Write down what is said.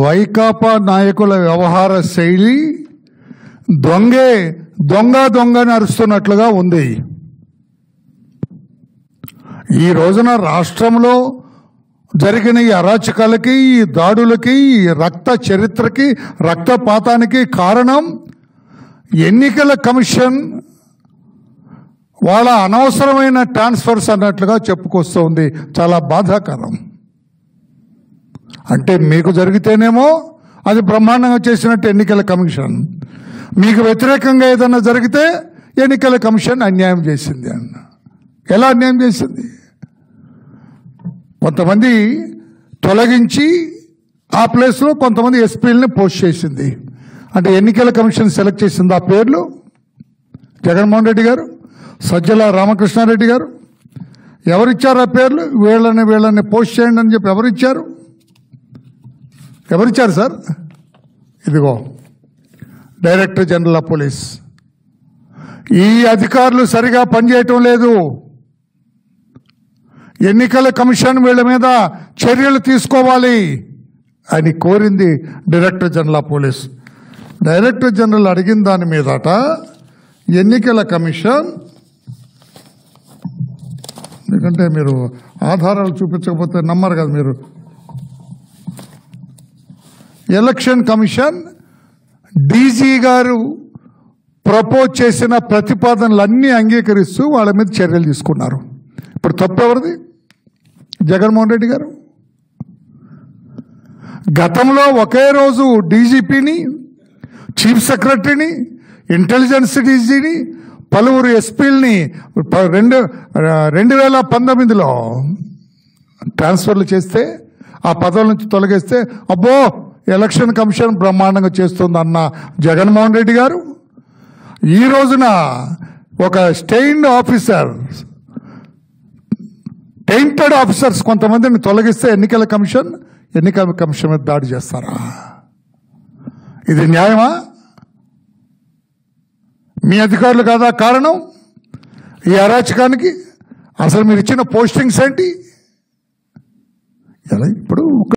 వైకాపా నాయకుల వ్యవహార శైలి దొంగని అరుస్తున్నట్లుగా ఉంది. ఈ రోజున రాష్ట్రంలో జరిగిన ఈ అరాచకాలకి, ఈ దాడులకి, ఈ రక్త చరిత్రకి, రక్తపాతానికి కారణం ఎన్నికల కమిషన్ వాళ్ళ అనవసరమైన ట్రాన్స్ఫర్స్ అన్నట్లుగా చెప్పుకొస్తుంది. చాలా బాధాకరం. అంటే మీకు జరిగితేనేమో అది బ్రహ్మాండంగా చేసినట్టు ఎన్నికల కమిషన్, మీకు వ్యతిరేకంగా ఏదన్నా జరిగితే ఎన్నికల కమిషన్ అన్యాయం చేసింది అన్న. ఎలా అన్యాయం చేసింది? కొంతమంది తొలగించి ఆ ప్లేస్లో కొంతమంది ఎస్పీలని పోస్ట్ చేసింది. అంటే ఎన్నికల కమిషన్ సెలెక్ట్ చేసింది ఆ పేర్లు జగన్మోహన్ రెడ్డి గారు, సజ్జల రామకృష్ణారెడ్డి గారు. ఎవరిచ్చారు ఆ పేర్లు? వీళ్ళని పోస్ట్ చేయండి అని చెప్పి ఎవరిచ్చారు సార్? ఇదిగో డైరెక్టర్ జనరల్ ఆఫ్ పోలీస్. ఈ అధికారులు సరిగా పనిచేయటం లేదు. ఎన్నికల కమిషన్ వీళ్ళ మీద చర్యలు తీసుకోవాలి అని కోరింది director general of police. Director general అడిగిన దాని మీదట ఎన్నికల కమిషన్, ఎందుకంటే మీరు ఆధారాలు చూపించకపోతే నమ్మరు కదా మీరు, ఎలక్షన్ కమిషన్ డీజీ గారు ప్రపోజ్ చేసిన ప్రతిపాదనలన్నీ అంగీకరిస్తూ వాళ్ళ మీద చర్యలు తీసుకున్నారు. ఇప్పుడు తప్పెవరిది? జగన్మోహన్ రెడ్డి గారు. గతంలో ఒకే రోజు డీజీపీని, చీఫ్ సెక్రటరీని, ఇంటెలిజెన్స్ డీజీని, పలువురు ఎస్పీలని 2019లో ట్రాన్స్ఫర్లు చేస్తే, ఆ పదవుల నుంచి తొలగిస్తే అబ్బో ఎలక్షన్ కమిషన్ బ్రహ్మాండంగా చేస్తుందన్న జగన్మోహన్ రెడ్డి గారు ఈ రోజున ఒక టెయింటెడ్ ఆఫీసర్స్ కొంతమందిని తొలగిస్తే ఎన్నికల కమిషన్ మీద దాడి చేస్తారా? ఇది న్యాయమా? మీ అధికారులు కాదా కారణం ఈ అరాచకానికి? అసలు మీరు ఇచ్చిన పోస్టింగ్స్ ఏంటి? ఇప్పుడు